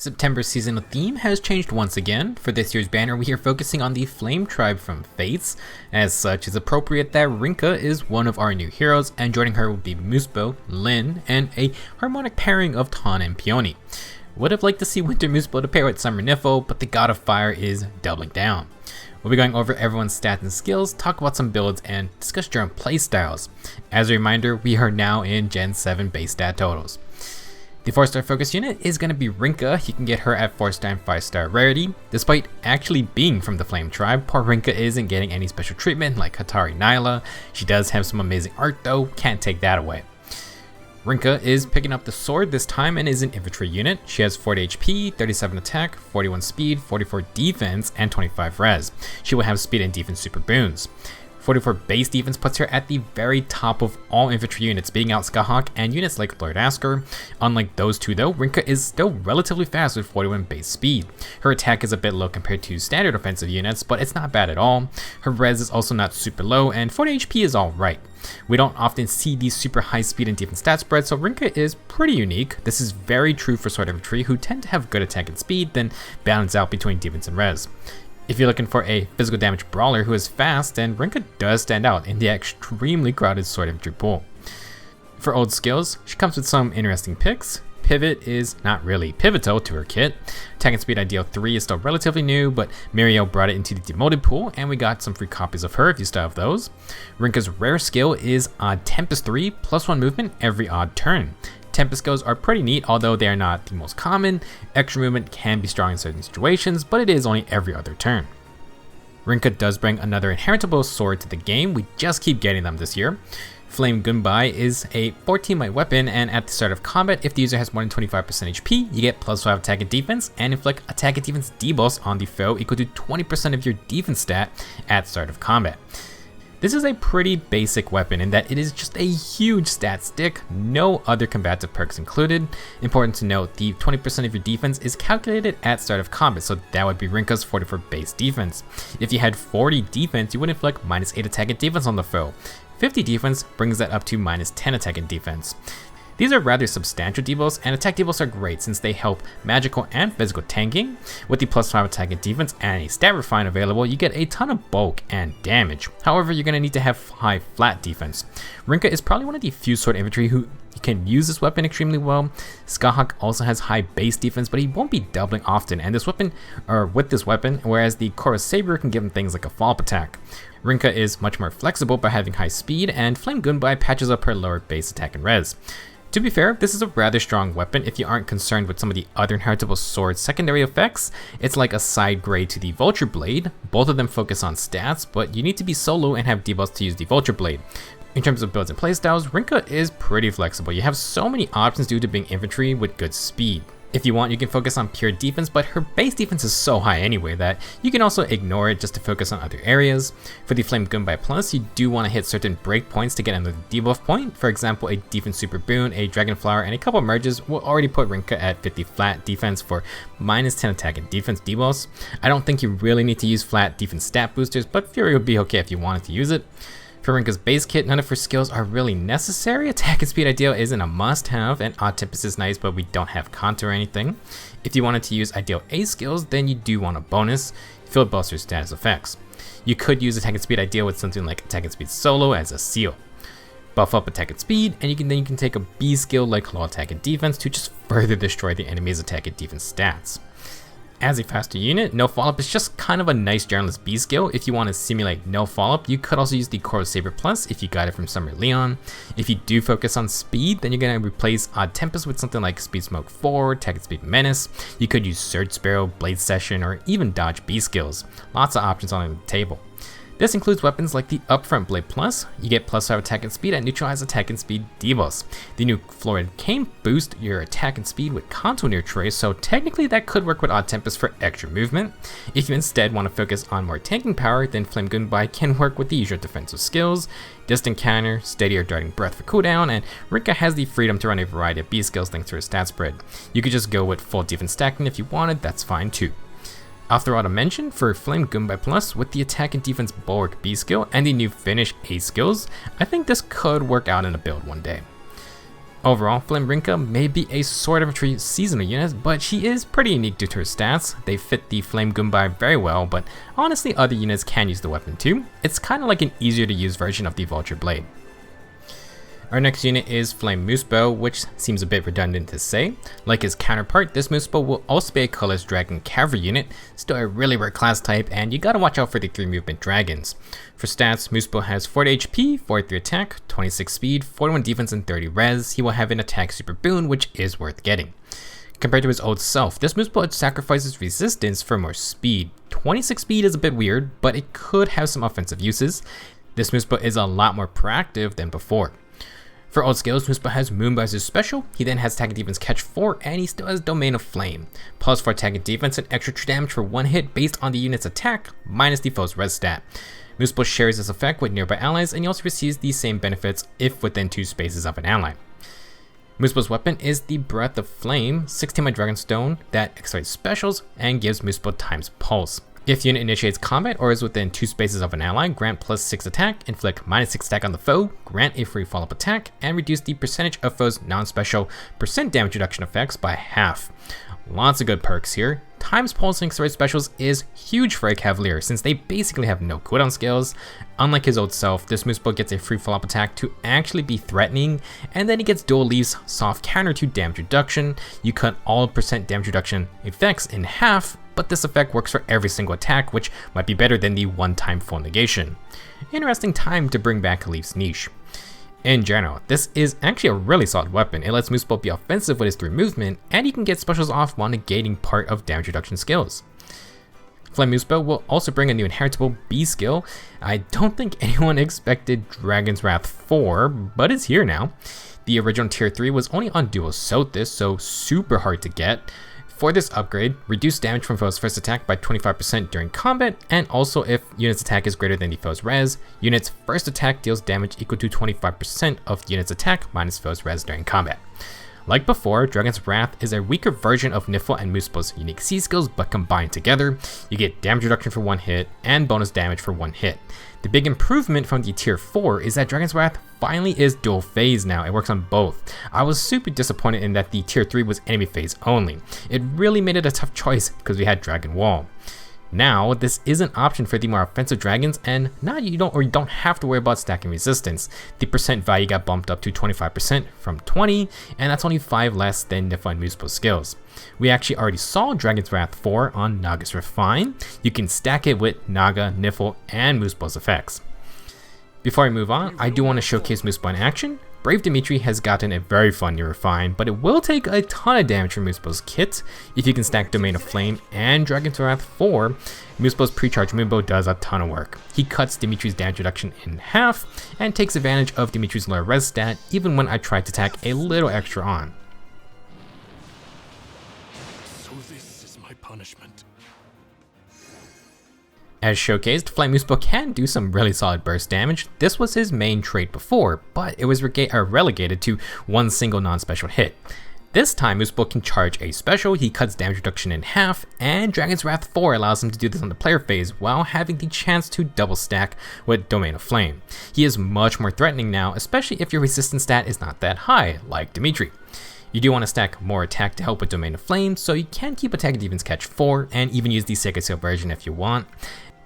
September seasonal theme has changed once again. For this year's banner, we are focusing on the Flame Tribe from Fates. As such, it's appropriate that Rinkah is one of our new heroes, and joining her will be Muspell, Lyn, and a harmonic pairing of Tana and Peony. Would have liked to see Winter Muspell to pair with Summer Niffle, but the God of Fire is doubling down. We'll be going over everyone's stats and skills, talk about some builds, and discuss your own playstyles. As a reminder, we are now in Gen 7 base stat totals. The 4-star focus unit is going to be Rinkah. You can get her at 4-star and 5-star rarity. Despite actually being from the Flame Tribe, poor Rinkah isn't getting any special treatment like Hatari Nyla. She does have some amazing art though, can't take that away. Rinkah is picking up the sword this time and is an infantry unit. She has 40 HP, 37 attack, 41 speed, 44 defense, and 25 res. She will have speed and defense super boons. 44 base defense puts her at the very top of all infantry units, beating out Skahawk and units like Lord Asker. Unlike those two though, Rinkah is still relatively fast with 41 base speed. Her attack is a bit low compared to standard offensive units, but it's not bad at all. Her res is also not super low, and 40 HP is alright. We don't often see these super high speed and defense stat spreads, so Rinkah is pretty unique. This is very true for sword infantry, who tend to have good attack and speed, then balance out between defense and res. If you're looking for a physical damage brawler who is fast, then Rinkah does stand out in the extremely crowded sword infantry pool. For old skills, she comes with some interesting picks. Pivot is not really pivotal to her kit. Attack and speed ideal 3 is still relatively new, but Muriel brought it into the demoted pool, and we got some free copies of her if you still have those. Rinkah's rare skill is Odd Tempest 3, +1 movement every odd turn. Tempest skills are pretty neat, although they are not the most common. Extra movement can be strong in certain situations, but it is only every other turn. Rinkah does bring another inheritable sword to the game. We just keep getting them this year. Flame Gunbai is a 14 might weapon, and at the start of combat, if the user has more than 25% HP, you get +5 attack and defense, and inflict attack and defense debuffs on the foe equal to 20% of your defense stat at start of combat. This is a pretty basic weapon in that it is just a huge stat stick, no other combative perks included. Important to note, the 20% of your defense is calculated at start of combat, so that would be Rinkah's 44 base defense. If you had 40 defense, you would inflict -8 attack and defense on the foe. 50 defense brings that up to -10 attack and defense. These are rather substantial debuffs, and attack debuffs are great since they help magical and physical tanking. With the +5 attack and defense and a stat refine available, you get a ton of bulk and damage. However, you're going to need to have high flat defense. Rinkah is probably one of the few sword infantry who can use this weapon extremely well. Skahawk also has high base defense, but he won't be doubling often, and with this weapon, whereas the Korra Saber can give him things like a follow-up attack. Rinkah is much more flexible by having high speed, and Flame Gunbai patches up her lower base attack and res. To be fair, this is a rather strong weapon if you aren't concerned with some of the other inheritable sword's secondary effects. It's like a side grade to the Vulture Blade. Both of them focus on stats, but you need to be solo and have debuffs to use the Vulture Blade. In terms of builds and playstyles, Rinkah is pretty flexible. You have so many options due to being infantry with good speed. If you want, you can focus on pure defense, but her base defense is so high anyway that you can also ignore it just to focus on other areas. For the Flame Gunbai Plus, you do want to hit certain breakpoints to get another debuff point. For example, a defense super boon, a dragon flower, and a couple merges will already put Rinkah at 50 flat defense for -10 attack and defense debuffs. I don't think you really need to use flat defense stat boosters, but Fury would be okay if you wanted to use it. For Rinkah's base kit, none of her skills are really necessary. Attack and speed ideal isn't a must-have, and Odd Tempest is nice, but we don't have Contour or anything. If you wanted to use ideal A skills, then you do want a bonus. Field buffs or status effects. You could use attack and speed ideal with something like attack and speed solo as a seal. Buff up attack and speed, and you can take a B skill like low attack and defense to just further destroy the enemy's attack and defense stats. As a faster unit, no follow-up is just kind of a nice generalist B skill. If you want to simulate no follow-up, you could also use the Korra Saber Plus if you got it from Summer Leon. If you do focus on speed, then you're going to replace Odd Tempest with something like Speed Smoke 4, Attack and Speed Menace. You could use Surge Sparrow, Blade Session, or even Dodge B skills. Lots of options on the table. This includes weapons like the Upfront Blade Plus. You get +5 attack and speed and neutralize attack and speed debuffs. The new Florid Cane boosts your attack and speed with Contour near trace, so technically that could work with Odd Tempest for extra movement. If you instead want to focus on more tanking power, then Flame Gunbai can work with the usual defensive skills, Distant Counter, Steady or Darting Breath for cooldown, and Rinkah has the freedom to run a variety of B skills thanks to her stat spread. You could just go with full defense stacking if you wanted, that's fine too. I'll throw out a mention for Flame Gunbai Plus with the attack and defense bulwark B skill and the new finish A skills. I think this could work out in a build one day. Overall, Flame Rinkah may be a sort of a true seasonal unit, but she is pretty unique due to her stats. They fit the Flame Goombai very well, but honestly other units can use the weapon too. It's kind of like an easier to use version of the Vulture Blade. Our next unit is Flame Muspell, which seems a bit redundant to say. Like his counterpart, this Muspell will also be a colorless dragon cavalry unit, still a really rare class type, and you gotta watch out for the 3 movement dragons. For stats, Muspell has 40 HP, 43 attack, 26 speed, 41 defense, and 30 res. He will have an attack super boon, which is worth getting. Compared to his old self, this Muspell sacrifices resistance for more speed. 26 speed is a bit weird, but it could have some offensive uses. This Muspell is a lot more proactive than before. For old skills, Muspell has Moonbow as his special, he then has attack and defense catch 4, and he still has Domain of Flame. Plus for attack and defense and extra true damage for 1 hit based on the unit's attack, minus the foe's res stat. Muspell shares this effect with nearby allies, and he also receives these same benefits if within 2 spaces of an ally. Muspell's weapon is the Breath of Flame, 16 by Dragonstone, that accelerates specials and gives Muspell times pulse. If the unit initiates combat or is within 2 spaces of an ally, grant plus 6 attack, inflict minus 6 attack on the foe, grant a free follow-up attack, and reduce the percentage of foe's non-special % damage reduction effects by half. Lots of good perks here. Times Pulse and Accelerate Specials is huge for a Cavalier since they basically have no cooldown skills. Unlike his old self, this Muspell gets a free follow-up attack to actually be threatening, and then he gets Dual Leaf's soft counter to damage reduction. You cut all % damage reduction effects in half, but this effect works for every single attack, which might be better than the one-time full negation. Interesting time to bring back Leaf's niche. In general, this is actually a really solid weapon. It lets Muspell be offensive with his 3 movement, and he can get specials off while negating part of damage reduction skills. Flame Muspell will also bring a new inheritable B skill. I don't think anyone expected Dragon's Wrath 4, but it's here now. The original tier 3 was only on Dual Sothis, so super hard to get. For this upgrade, reduce damage from foe's first attack by 25% during combat, and also if unit's attack is greater than the foe's res, unit's first attack deals damage equal to 25% of the unit's attack minus foe's res during combat. Like before, Dragon's Wrath is a weaker version of Niffle and Muspell's unique C skills, but combined together, you get damage reduction for 1 hit and bonus damage for 1 hit. The big improvement from the tier 4 is that Dragon's Wrath finally is dual phase now. It works on both. I was super disappointed in that the tier 3 was enemy phase only. It really made it a tough choice because we had Dragon Wall. Now, this is an option for the more offensive dragons, and now you don't have to worry about stacking resistance. The percent value got bumped up to 25% from 20, and that's only 5 less than Niffle and Muspell's skills. We actually already saw Dragon's Wrath 4 on Naga's Refine. You can stack it with Naga, Niffle, and Muspell's effects. Before I move on, I do want to showcase Muspell in action. Brave Dimitri has gotten a very fun new refine, but it will take a ton of damage from Muspell's kit. If you can stack Domain of Flame and Dragon's Wrath 4, Muspell's pre-charge Moonbow does a ton of work. He cuts Dimitri's damage reduction in half, and takes advantage of Dimitri's lower res stat, even when I try to tack a little extra on. So this is my punishment. As showcased, Flame Muspell can do some really solid burst damage. This was his main trait before, but it was relegated to 1 single non-special hit. This time, Muspell can charge a special, he cuts damage reduction in half, and Dragon's Wrath 4 allows him to do this on the player phase while having the chance to double stack with Domain of Flame. He is much more threatening now, especially if your resistance stat is not that high, like Dimitri. You do want to stack more attack to help with Domain of Flame, so you can keep attack and defense catch 4, and even use the Sacred Seal version if you want.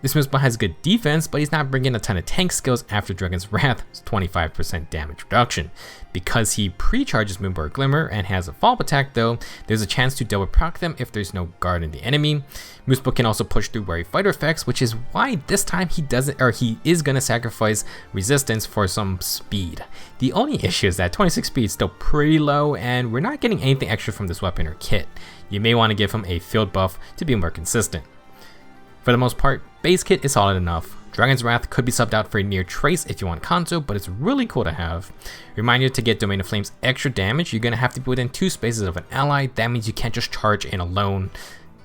This Muspell has good defense, but he's not bringing a ton of tank skills after Dragon's Wrath's 25% damage reduction. Because he pre-charges Moonbow or Glimmer and has a follow-up attack though, there's a chance to double proc them if there's no guard in the enemy. Muspell can also push through Wary Fighter effects, which is why this time he is gonna sacrifice resistance for some speed. The only issue is that 26 speed is still pretty low, and we're not getting anything extra from this weapon or kit. You may want to give him a field buff to be more consistent. For the most part, base kit is solid enough. Dragon's Wrath could be subbed out for a near trace if you want Kanto, but it's really cool to have. Reminder, to get Domain of Flame's extra damage, you're going to have to be within 2 spaces of an ally. That means you can't just charge in alone.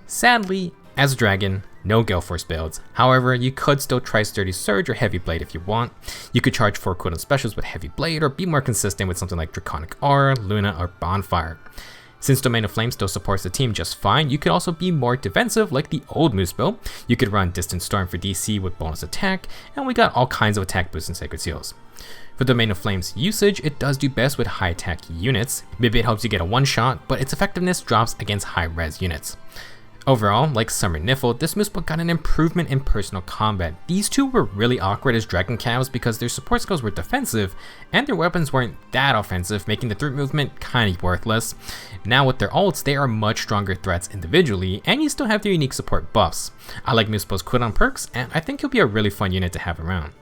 Sadly, as a dragon, no Gale Force builds. However, you could still try Sturdy Surge or Heavy Blade if you want. You could charge 4 cooldown specials with Heavy Blade, or be more consistent with something like Draconic Aura, Luna, or Bonfire. Since Domain of Flame still supports the team just fine, you could also be more defensive like the old Muspell. You could run Distant Storm for DC with bonus attack, and we got all kinds of attack boosts and Sacred Seals. For Domain of Flame's usage, it does do best with high attack units. Maybe it helps you get a one shot, but its effectiveness drops against high res units. Overall, like Summer Niffle, this Muspell got an improvement in personal combat. These two were really awkward as Dragon Cows because their support skills were defensive, and their weapons weren't that offensive, making the through movement kinda worthless. Now with their ults, they are much stronger threats individually, and you still have their unique support buffs. I like Muspell's cooldown perks, and I think he'll be a really fun unit to have around.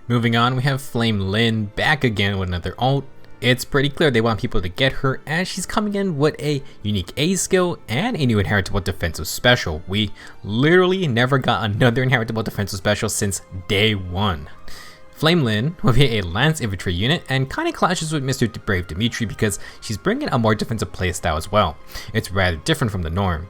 Moving on, we have Flame Lyn back again with another ult. It's pretty clear they want people to get her as she's coming in with a unique A skill and a new inheritable defensive special. We literally never got another inheritable defensive special since day one. Flame Lyn will be a Lance Infantry unit and kinda clashes with Mr. Brave Dimitri because she's bringing a more defensive playstyle as well. It's rather different from the norm.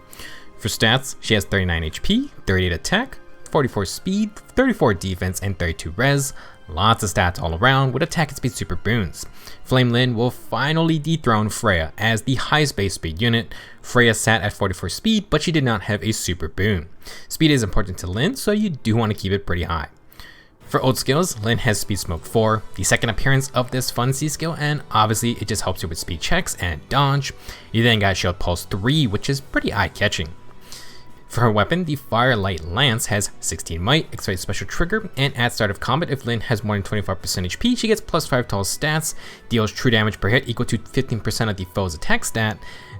For stats, she has 39 HP, 38 attack, 44 speed, 34 defense, and 32 res. Lots of stats all around with attack and speed super boons. Flame Lyn will finally dethrone Freya as the highest base speed unit. Freya sat at 44 speed, but she did not have a super boon. Speed is important to Lyn, so you do want to keep it pretty high. For ult skills, Lyn has Speed Smoke 4, the second appearance of this fun C skill, and obviously it just helps you with speed checks and dodge. You then got Shield Pulse 3, which is pretty eye-catching. For her weapon, the Firelight Lance has 16 might, accelerated special trigger, and at start of combat, if Lyn has more than 25% HP, she gets plus 5 to all stats, deals true damage per hit equal to 15% of the foe's attack stat.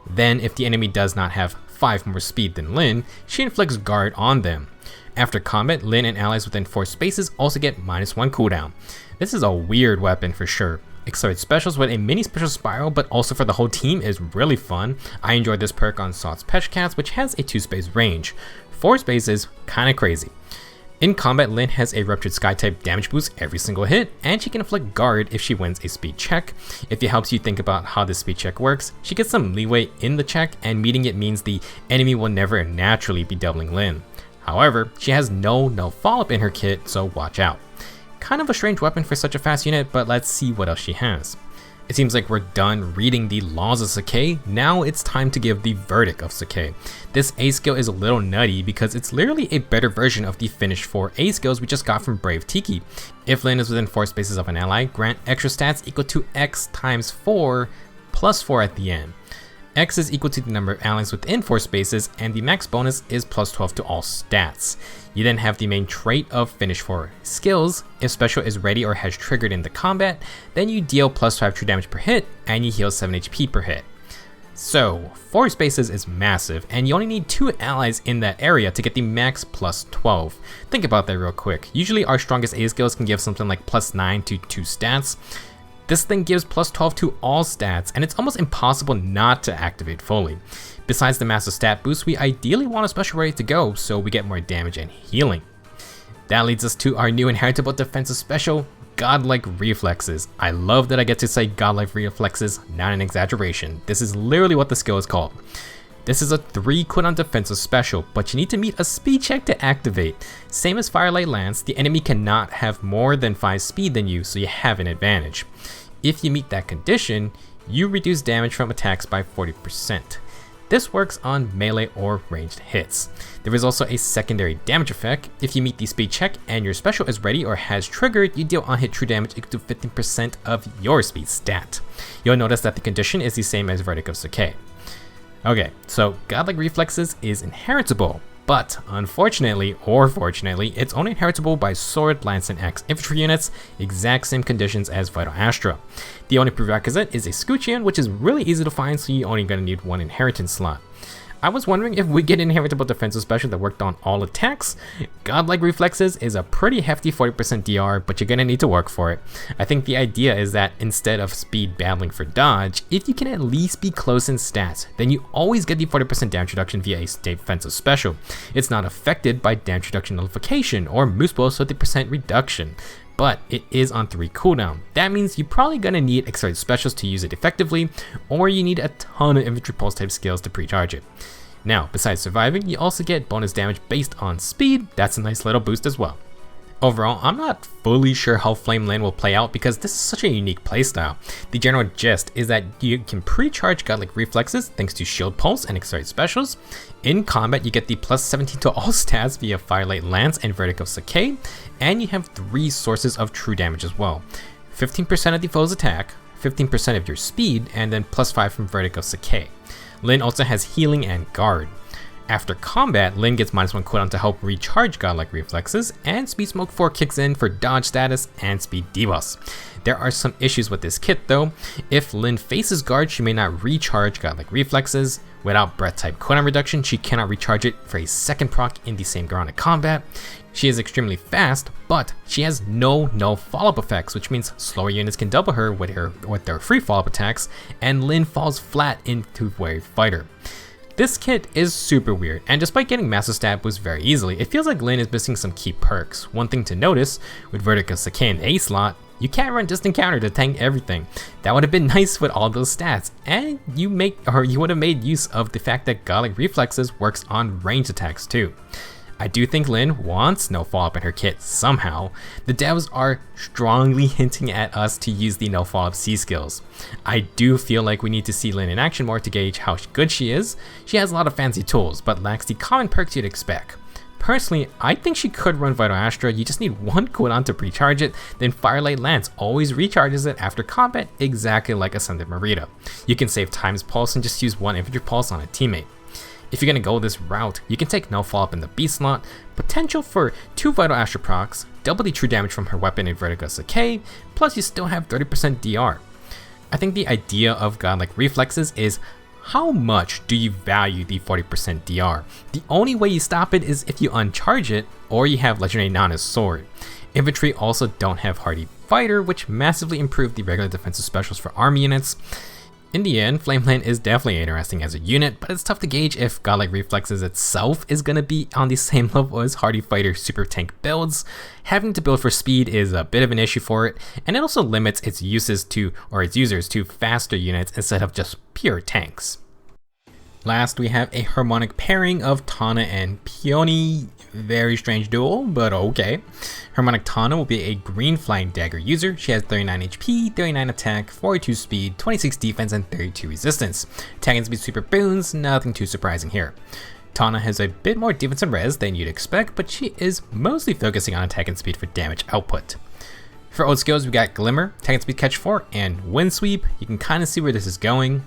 Then, if the enemy does not have 5 more speed than Lyn, she inflicts guard on them. After combat, Lyn and allies within 4 spaces also get -1 cooldown. This is a weird weapon for sure. Accelerate specials with a mini special spiral, but also for the whole team is really fun. I enjoyed this perk on Salt's Peshcats, which has a 2-space range. 4 spaces, kinda crazy. In combat, Lyn has a Ruptured Sky type damage boost every single hit, and she can inflict guard if she wins a speed check. If it helps you think about how this speed check works, she gets some leeway in the check, and meeting it means the enemy will never naturally be doubling Lyn. However, she has no follow-up in her kit, so watch out. Kind of a strange weapon for such a fast unit, but let's see what else she has. It seems like we're done reading the laws of Sakai. Now it's time to give the verdict of Sakai. This A skill is a little nutty because it's literally a better version of the finished 4 A skills we just got from Brave Tiki. If Lyn is within 4 spaces of an ally, grant extra stats equal to X times 4 plus 4 at the end. X is equal to the number of allies within 4 spaces, and the max bonus is plus 12 to all stats. You then have the main trait of finish 4 skills. If special is ready or has triggered in the combat, then you deal plus 5 true damage per hit, and you heal 7 HP per hit. So, 4 spaces is massive, and you only need 2 allies in that area to get the max plus 12. Think about that real quick. Usually our strongest A skills can give something like plus 9 to 2 stats. This thing gives plus 12 to all stats, and it's almost impossible not to activate fully. Besides the massive stat boost, we ideally want a special ready to go so we get more damage and healing. That leads us to our new inheritable defensive special, Godlike Reflexes. I love that I get to say Godlike Reflexes, not an exaggeration. This is literally what the skill is called. This is a 3 cooldown defensive special, but you need to meet a speed check to activate. Same as Firelight Lance, the enemy cannot have more than 5 speed than you, so you have an advantage. If you meet that condition, you reduce damage from attacks by 40%. This works on melee or ranged hits. There is also a secondary damage effect. If you meet the speed check and your special is ready or has triggered, you deal on-hit true damage equal to 15% of your speed stat. You'll notice that the condition is the same as Verdict of Sakai. Okay, so Godlike Reflexes is inheritable, but unfortunately or fortunately, it's only inheritable by Sword, Lance, and Axe infantry units, exact same conditions as Vital Astra. The only prerequisite is a Scutcheon, which is really easy to find, so you're only going to need 1 inheritance slot. I was wondering if we get an inheritable defensive special that worked on all attacks. Godlike Reflexes is a pretty hefty 40% DR, but you're gonna need to work for it. I think the idea is that instead of speed battling for dodge, if you can at least be close in stats, then you always get the 40% damage reduction via a defensive special. It's not affected by damage reduction nullification or Muspell's 50% reduction, but it is on 3 cooldown. That means you're probably gonna need accelerated specials to use it effectively, or you need a ton of infantry pulse type skills to pre-charge it. Now, besides surviving, you also get bonus damage based on speed. That's a nice little boost as well. Overall, I'm not fully sure how Flame Lin will play out because this is such a unique playstyle. The general gist is that you can pre-charge Godlike Reflexes thanks to Shield Pulse and Accelerate Specials. In combat, you get the plus 17 to all stats via Firelight Lance and Verdict of Saké, and you have 3 sources of true damage as well. 15% of the foe's attack, 15% of your speed, and then plus 5 from Verdict of Saké. Lin also has healing and guard. After combat, Lin gets -1 cooldown to help recharge Godlike Reflexes, and Speed Smoke 4 kicks in for dodge status and speed debuffs. There are some issues with this kit though. If Lin faces guard, she may not recharge Godlike Reflexes. Without breath type cooldown reduction, she cannot recharge it for a second proc in the same grounded combat. She is extremely fast, but she has no follow-up effects, which means slower units can double her with their free follow-up attacks, and Lin falls flat into Wave Fighter. This kit is super weird, and despite getting Master Stab boost very easily, it feels like Lin is missing some key perks. One thing to notice, with Verdict of Saké in the A slot, you can't run Distant Counter to tank everything. That would have been nice with all those stats, and you would have made use of the fact that Godlike Reflexes works on range attacks too. I do think Lin wants no follow-up in her kit somehow. The devs are strongly hinting at us to use the no follow-up C skills. I do feel like we need to see Lin in action more to gauge how good she is. She has a lot of fancy tools, but lacks the common perks you'd expect. Personally, I think she could run Vital Astra. You just need 1 cooldown to pre-charge it, then Firelight Lance always recharges it after combat, exactly like Ascended Marita. You can save Time's Pulse and just use 1 Infantry Pulse on a teammate. If you're going to go this route, you can take no follow-up in the B slot, potential for 2 Vital Astra procs, double the true damage from her weapon in Verdict of Saké, plus you still have 30% DR. I think the idea of Godlike Reflexes is how much do you value the 40% DR? The only way you stop it is if you uncharge it, or you have Legendary Nana's Sword. Infantry also don't have Hardy Fighter, which massively improved the regular defensive specials for army units. In the end, Flame Lin is definitely interesting as a unit, but it's tough to gauge if Godlike Reflexes itself is going to be on the same level as Hardy Fighter super tank builds. Having to build for speed is a bit of an issue for it, and it also limits its users to faster units instead of just pure tanks. Last, we have a harmonic pairing of Tana and Peony. Very strange duo, but okay. Harmonic Tana will be a green flying dagger user. She has 39 HP, 39 attack, 42 speed, 26 defense, and 32 resistance. Attack and speed super boons, nothing too surprising here. Tana has a bit more defense and res than you'd expect, but she is mostly focusing on attack and speed for damage output. For old skills, we got Glimmer, attack and speed catch 4, and Wind Sweep. You can kind of see where this is going.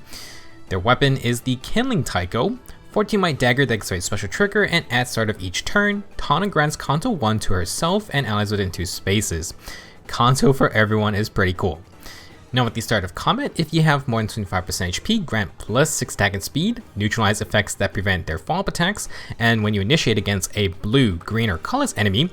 Their weapon is the Kindling Taiko, 14 might dagger that activates special trigger, and at start of each turn, Tana grants Kanto 1 to herself and allies within 2 spaces. Kanto for everyone is pretty cool. Now at the start of combat, if you have more than 25% HP, grant plus 6 attack and speed, neutralize effects that prevent their follow-up attacks, and when you initiate against a blue, green, or colorless enemy,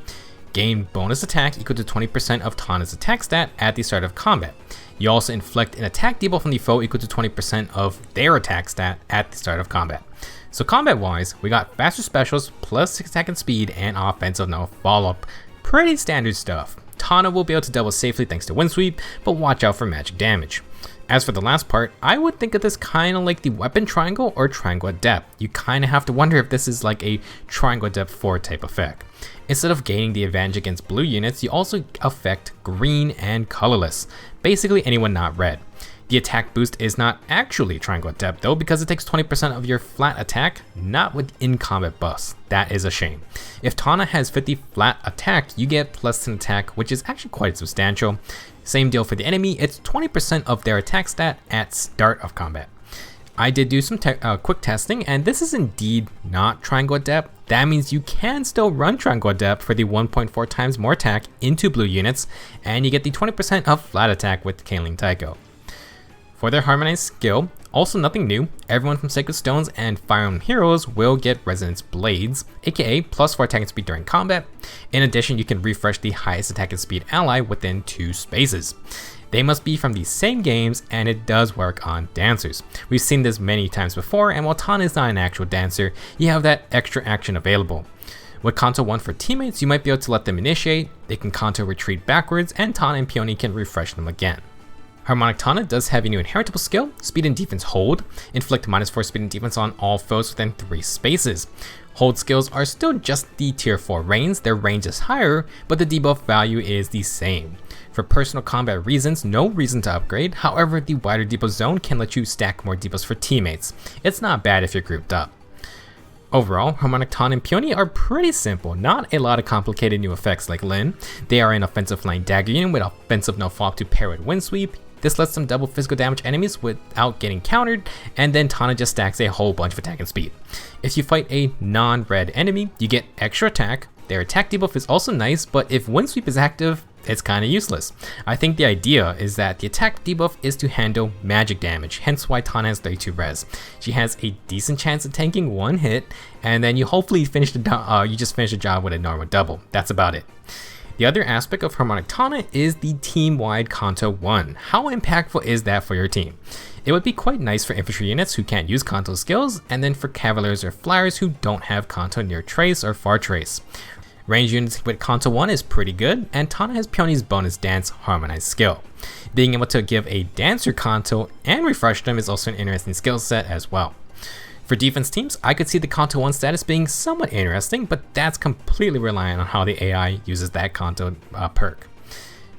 gain bonus attack equal to 20% of Tana's attack stat at the start of combat. You also inflict an attack debuff on the foe equal to 20% of their attack stat at the start of combat. So combat wise, we got faster specials, plus 6 attack and speed, and offensive no follow-up. Pretty standard stuff. Tana will be able to double safely thanks to Wind Sweep, but watch out for magic damage. As for the last part, I would think of this kind of like the Weapon Triangle or Triangle Adept. You kind of have to wonder if this is like a Triangle Adept 4 type effect. Instead of gaining the advantage against blue units, you also affect green and colorless, basically anyone not red. The attack boost is not actually Triangle Adept though, because it takes 20% of your flat attack, not with in-combat buffs. That is a shame. If Tana has 50 flat attack, you get plus 10 attack, which is actually quite substantial. Same deal for the enemy, it's 20% of their attack stat at start of combat. I did do some quick testing, and this is indeed not Triangle Adept. That means you can still run Triangle Adept for the 1.4 times more attack into blue units, and you get the 20% of flat attack with Kindling Taiko. For their harmonized skill, also nothing new, everyone from Sacred Stones and Fire Emblem heroes will get Resonance Blades, aka plus 4 attack and speed during combat. In addition, you can refresh the highest attack and speed ally within 2 spaces. They must be from the same games, and it does work on dancers. We've seen this many times before, and while Tana is not an actual dancer, you have that extra action available. With Kanto 1 for teammates, you might be able to let them initiate, they can Kanto retreat backwards, and Tana and Peony can refresh them again. Harmonic Tana does have a new inheritable skill, Speed and Defense Hold, inflict -4 speed and defense on all foes within 3 spaces. Hold skills are still just the tier 4 reigns, their range is higher, but the debuff value is the same. For personal combat reasons, no reason to upgrade, however the wider debuff zone can let you stack more debuffs for teammates. It's not bad if you're grouped up. Overall, Harmonic Tana and Peony are pretty simple, not a lot of complicated new effects like Lin. They are an offensive flying dagger unit with offensive no follow-up to pair with wind sweep. This lets them double physical damage enemies without getting countered, and then Tana just stacks a whole bunch of attack and speed. If you fight a non-red enemy, you get extra attack. Their attack debuff is also nice, but if wind sweep is active, it's kinda useless. I think the idea is that the attack debuff is to handle magic damage, hence why Tana has 32 res. She has a decent chance of tanking one hit, and then you hopefully finish just finish the job with a normal double. That's about it. The other aspect of Harmonic Tana is the team-wide Kanto 1. How impactful is that for your team? It would be quite nice for infantry units who can't use Kanto skills, and then for cavaliers or flyers who don't have Kanto near trace or far trace. Range units with Kanto 1 is pretty good, and Tana has Peony's bonus dance harmonized skill. Being able to give a dancer Kanto and refresh them is also an interesting skill set as well. For defense teams, I could see the Kanto 1 status being somewhat interesting, but that's completely reliant on how the AI uses that Kanto perk.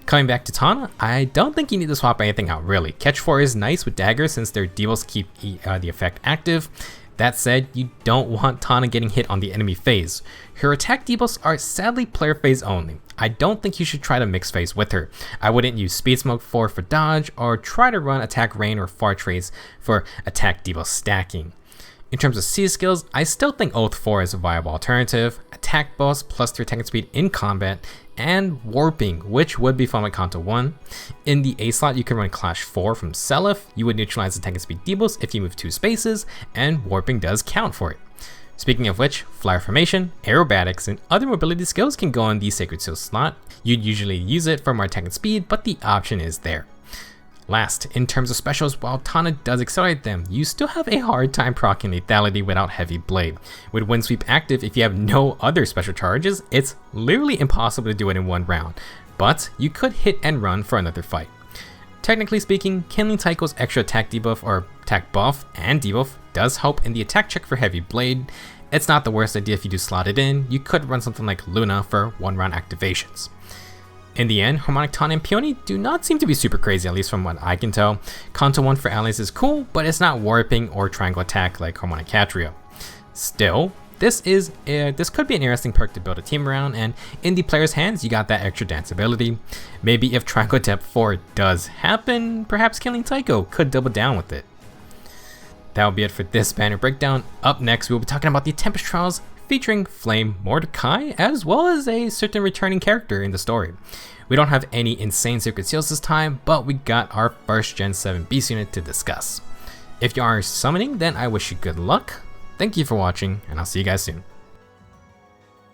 Coming back to Tana, I don't think you need to swap anything out really. Catch 4 is nice with daggers since their debuffs keep the effect active. That said, you don't want Tana getting hit on the enemy phase. Her attack debuffs are sadly player phase only. I don't think you should try to mix phase with her. I wouldn't use Speed Smoke 4 for dodge, or try to run attack rain or far trace for attack debuff stacking. In terms of C skills, I still think Oath 4 is a viable alternative, attack boss plus 3 attack speed in combat, and warping, which would be fun with Kanto 1. In the A slot, you can run Clash 4 from Seliph. You would neutralize attack and speed debuffs if you move 2 spaces, and warping does count for it. Speaking of which, flyer formation, aerobatics, and other mobility skills can go on the Sacred Seal slot. You'd usually use it for more attack and speed, but the option is there. Last, in terms of specials, while Tana does accelerate them, you still have a hard time proccing lethality without heavy blade. With wind sweep active, if you have no other special charges, it's literally impossible to do it in one round, but you could hit and run for another fight. Technically speaking, Kindling Taiko's extra attack debuff or attack buff and debuff does help in the attack check for heavy blade. It's not the worst idea if you do slot it in. You could run something like Luna for one round activations. In the end, Harmonic Tana and Peony do not seem to be super crazy, at least from what I can tell. Kanto 1 for allies is cool, but it's not warping or triangle attack like Harmonic Catria. Still, this could be an interesting perk to build a team around, and in the player's hands, you got that extra dance ability. Maybe if Triangle Depth 4 does happen, perhaps Kindling Taiko could double down with it. That'll be it for this banner breakdown. Up next, we'll be talking about the Tempest Trials featuring Flame Mordecai, as well as a certain returning character in the story. We don't have any insane secret seals this time, but we got our first Gen 7 Beast unit to discuss. If you are summoning, then I wish you good luck. Thank you for watching, and I'll see you guys soon.